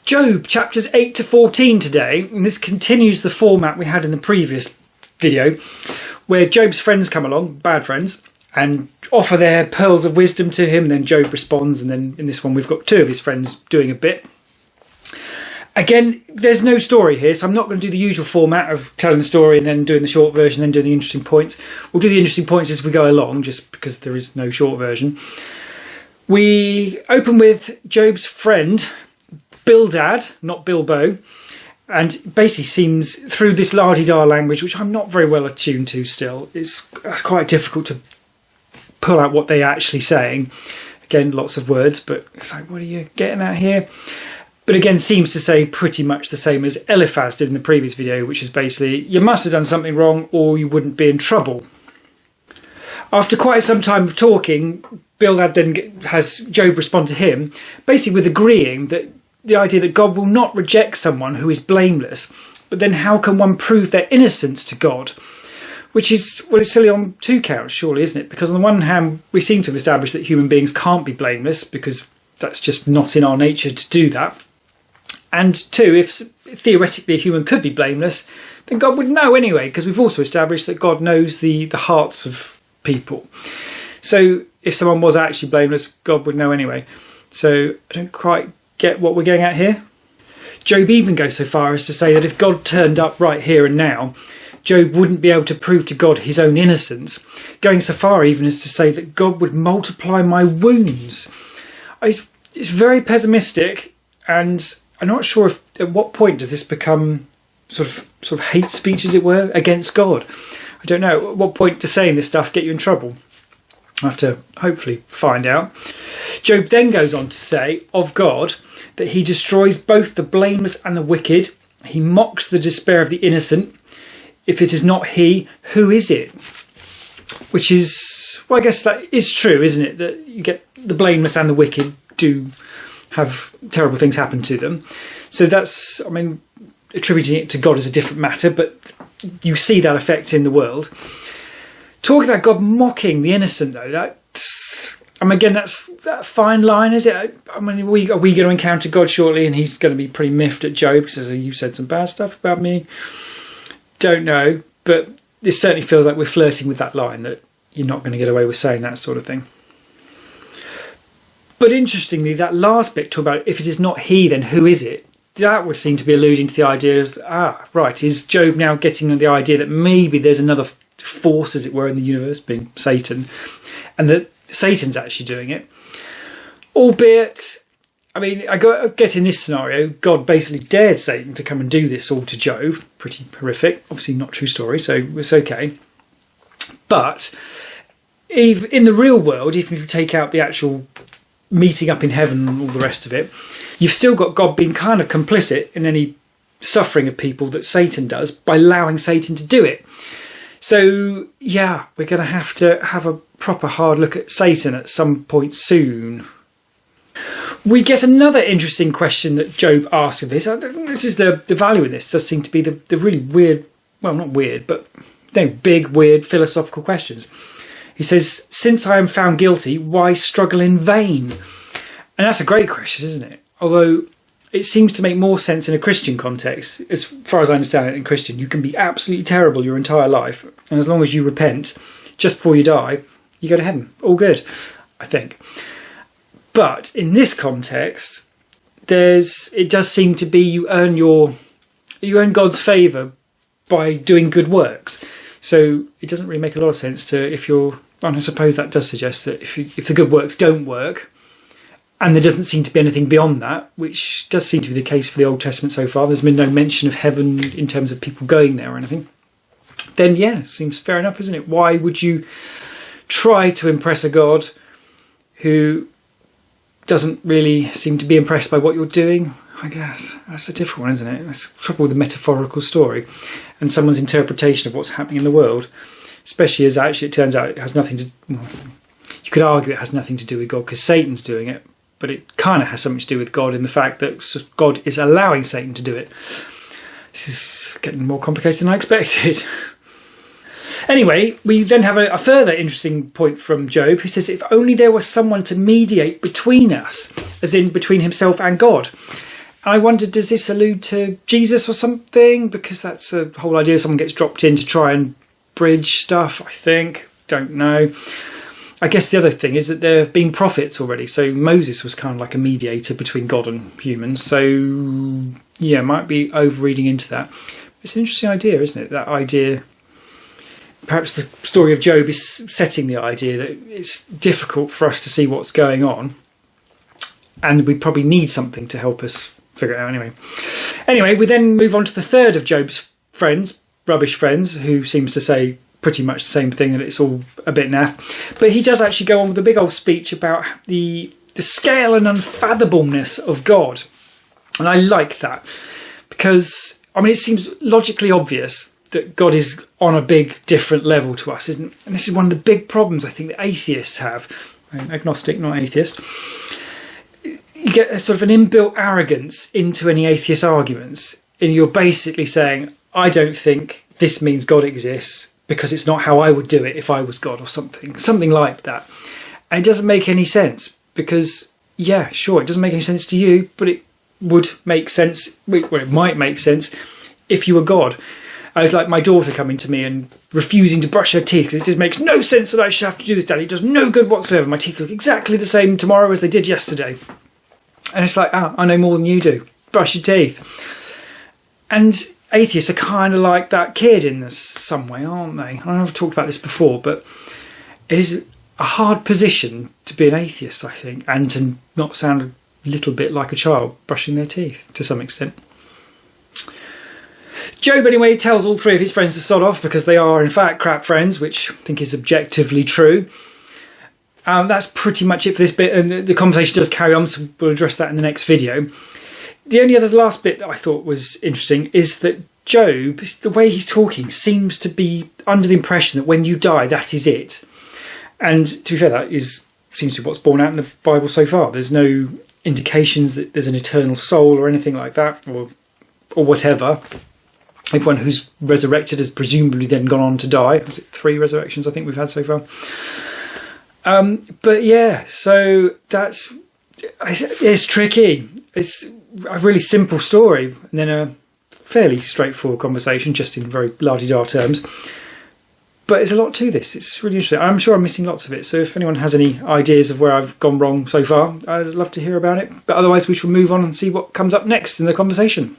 Job chapters 8 to 14 today, and this continues the format we had in the previous video, where Job's friends come along, bad friends, and offer their pearls of wisdom to him, and then Job responds, and then in this one we've got two of his friends doing a bit. Again, there's no story here, so I'm not going to do the usual format of telling the story and then doing the short version, then doing the interesting points. We'll do the interesting points as we go along, just because there is no short version. We open with Job's friend, Bildad, not Bilbo, and basically seems through this la-di-da language, which I'm not very well attuned to still. It's quite difficult to pull out what they're actually saying. Again, lots of words, but it's like, what are you getting at here? But again, seems to say pretty much the same as Eliphaz did in the previous video, which is basically, you must have done something wrong or you wouldn't be in trouble. After quite some time of talking, Bildad then has Job respond to him, basically with agreeing that the idea that God will not reject someone who is blameless, but then how can one prove their innocence to God? Which is, well, it's silly on two counts, surely, isn't it? Because on the one hand, we seem to have established that human beings can't be blameless, because that's just not in our nature to do that. And two, if theoretically a human could be blameless, then God would know anyway, because we've also established that God knows the hearts of people. So if someone was actually blameless, God would know anyway. So I don't quite get what we're getting at here. Job even goes so far as to say that if God turned up right here and now, Job wouldn't be able to prove to God his own innocence, going so far even as to say that God would multiply my wounds. It's very pessimistic, and I'm not sure at what point does this become sort of hate speech, as it were, against God. I don't know. At what point does saying this stuff get you in trouble? I'll have to hopefully find out. Job then goes on to say of God that he destroys both the blameless and the wicked. He mocks the despair of the innocent. If it is not he, who is it? Which is, well, I guess that is true, isn't it? That you get the blameless and the wicked do have terrible things happen to them. So that's, I mean, attributing it to God is a different matter, but you see that effect in the world. Talking about God mocking the innocent, though, that's, I mean, again, that's that fine line, is it? I mean, are we going to encounter God shortly, and he's going to be pretty miffed at Job because you said some bad stuff about me? Don't know, but this certainly feels like we're flirting with that line, that you're not going to get away with saying that sort of thing. But interestingly, that last bit, talking about if it is not he, then who is it? That would seem to be alluding to the idea of, right, is Job now getting the idea that maybe there's another force, as it were, in the universe, being Satan, and that Satan's actually doing it? Albeit, I mean, I get in this scenario, God basically dared Satan to come and do this all to Job. Pretty horrific. Obviously not true story, so it's okay. But in the real world, even if you take out the actual meeting up in heaven and all the rest of it, you've still got God being kind of complicit in any suffering of people that Satan does by allowing Satan to do it. So yeah, we're going to have a proper hard look at Satan at some point soon. We get another interesting question that Job asks of this. This is the value in this. Does seem to be the really weird, well, not weird, but big, weird philosophical questions. He says, since I am found guilty, why struggle in vain? And that's a great question, isn't it? Although it seems to make more sense in a Christian context. As far as I understand it, in Christian, you can be absolutely terrible your entire life, and as long as you repent just before you die, you go to heaven. All good, I think. But in this context, it does seem to be you earn God's favour by doing good works. So it doesn't really make a lot of sense and I suppose that does suggest that if the good works don't work, and there doesn't seem to be anything beyond that, which does seem to be the case for the Old Testament so far, there's been no mention of heaven in terms of people going there or anything, then yeah, seems fair enough, isn't it? Why would you try to impress a God who doesn't really seem to be impressed by what you're doing? I guess that's a difficult one, isn't it? That's the trouble with the metaphorical story and someone's interpretation of what's happening in the world, especially as actually it turns out it has nothing to, you could argue it has nothing to do with God because Satan's doing it, but it kind of has something to do with God in the fact that God is allowing Satan to do it. This is getting more complicated than I expected. Anyway, we then have a further interesting point from Job, who says, if only there was someone to mediate between us, as in between himself and God. I wondered, does this allude to Jesus or something? Because that's a whole idea. Someone gets dropped in to try and bridge stuff, I think. Don't know. I guess the other thing is that there have been prophets already. So Moses was kind of like a mediator between God and humans. So, yeah, might be over-reading into that. It's an interesting idea, isn't it? That idea... Perhaps the story of Job is setting the idea that it's difficult for us to see what's going on. And we probably need something to help us figure it out anyway. We then move on to the third of Job's friends, rubbish friends, who seems to say pretty much the same thing, that it's all a bit naff. But he does actually go on with a big old speech about the scale and unfathomableness of God. And I like that because, I mean, it seems logically obvious that God is on a big different level to us, isn't it? And this is one of the big problems I think that atheists have. I'm agnostic, not atheist. You get a sort of an inbuilt arrogance into any atheist arguments, and you're basically saying, I don't think this means God exists because it's not how I would do it if I was God, or something like that. And it doesn't make any sense because, yeah, sure, it doesn't make any sense to you, but it would make sense, well, it might make sense if you were God. I was like my daughter coming to me and refusing to brush her teeth because it just makes no sense that I should have to do this, Daddy. It does no good whatsoever. My teeth look exactly the same tomorrow as they did yesterday. And it's like, I know more than you do. Brush your teeth. And atheists are kind of like that kid in some way, aren't they? I know I've talked about this before, but it is a hard position to be an atheist, I think, and to not sound a little bit like a child brushing their teeth to some extent. Job, anyway, tells all three of his friends to sod off because they are, in fact, crap friends, which I think is objectively true. That's pretty much it for this bit, and the conversation does carry on, so we'll address that in the next video. The only other last bit that I thought was interesting is that Job, the way he's talking, seems to be under the impression that when you die, that is it. And to be fair, that seems to be what's borne out in the Bible so far. There's no indications that there's an eternal soul or anything like that, or whatever. Everyone who's resurrected has presumably then gone on to die. Is it 3 resurrections I think we've had so far? But yeah, so it's tricky. It's a really simple story and then a fairly straightforward conversation, just in very la-di-da terms. But there's a lot to this. It's really interesting. I'm sure I'm missing lots of it. So if anyone has any ideas of where I've gone wrong so far, I'd love to hear about it. But otherwise, we shall move on and see what comes up next in the conversation.